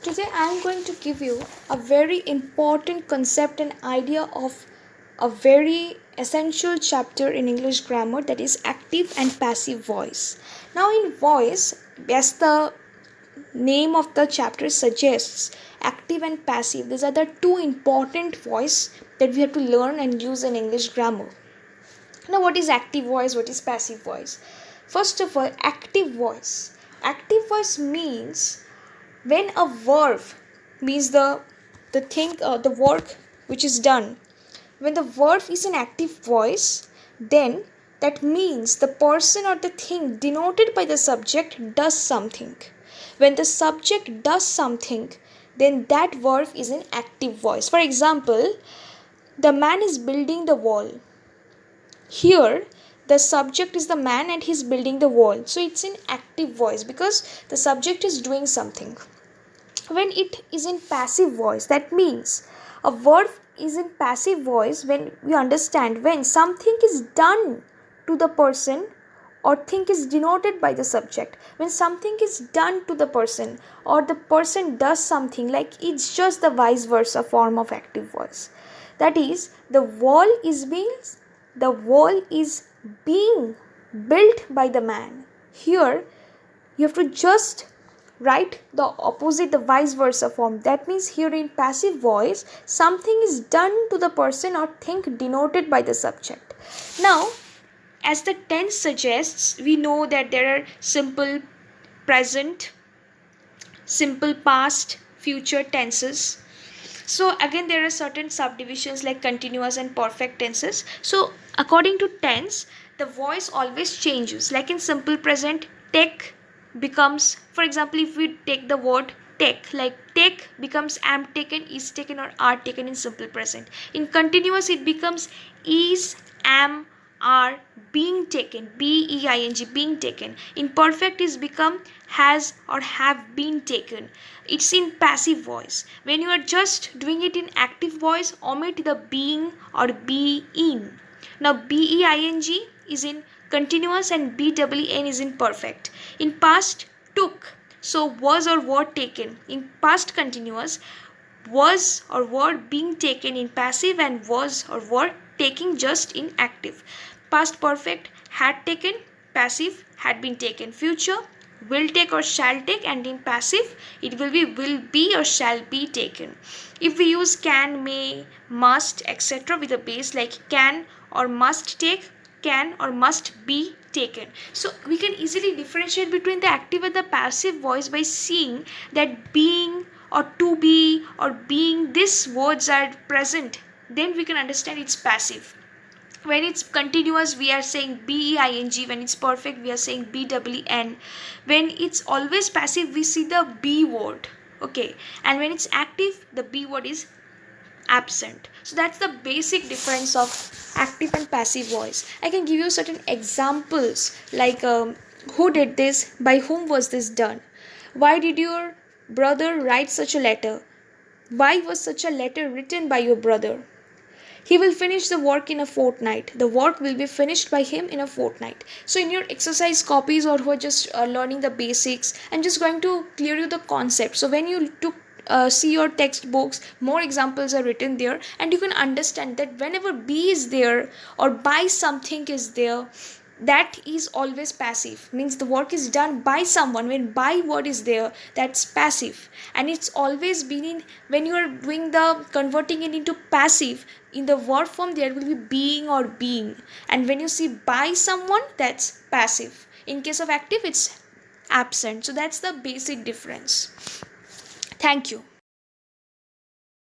Today I am going to give you a very important concept and idea of a very essential chapter in English grammar, that is active and passive voice. Now, in voice, as the name of the chapter suggests, active and passive, these are the two important voice that we have to learn and use in English grammar. Now, what is active voice? What is passive voice? First of all, active voice. Active voice means when a verb means the thing, the work which is done. When the verb is in active voice, then that means the person or the thing denoted by the subject does something. When the subject does something, then that verb is in active voice. For example, the man is building the wall. Here the subject is the man and he's building the wall, so it's in active voice because the subject is doing something. When it is in passive voice, that means a verb is in passive voice when we understand when something is done to the person or thing is denoted by the subject. When something is done to the person or the person does something, like it's just the vice versa form of active voice. That is, the wall is being built by the man. Here you have to just write the opposite, the vice versa form. That means here in passive voice, something is done to the person or thing denoted by the subject. Now, as the tense suggests, we know that there are simple present, simple past, future tenses. So again, there are certain subdivisions like continuous and perfect tenses. So according to tense, the voice always changes. Like in simple present, take becomes, for example, if we take the word take, like take becomes am taken, is taken, or are taken in simple present. In continuous, it becomes is, am, are being taken, being, being taken. In perfect, is become has or have been taken. It's in passive voice. When you are just doing it in active voice, omit the being or being. Now being is in continuous and been is in perfect. In past, took, so was or were taken. In past continuous, was or were being taken in passive, and was or were taking just in active. Past perfect, had taken, passive, had been taken. Future, will take or shall take, and in passive it will be or shall be taken. If we use can, may, must, etc. with a base like can or must take, can or must be taken. So we can easily differentiate between the active and the passive voice by seeing that being or to be or being, these words are present, then we can understand it's passive. When it's continuous, we are saying being. When it's perfect, we are saying bwen. When it's always passive, we see the be word. Okay, and when it's active, the be word is absent. So that's the basic difference of active and passive voice. I can give you certain examples like who did this, by whom was this done, why did your brother write such a letter, why was such a letter written by your brother. He will finish the work in a fortnight. The work will be finished by him in a fortnight. So in your exercise copies, or who are just learning the basics, I'm just going to clear you the concept. So when you see your textbooks, more examples are written there, and you can understand that whenever be is there or by something is there, that is always passive, means the work is done by someone. When by word is there, that's passive. And it's always been in, when you are doing the converting it into passive, in the word form there will be being or being, and when you see by someone, that's passive. In case of active, it's absent. So that's the basic difference. Thank you.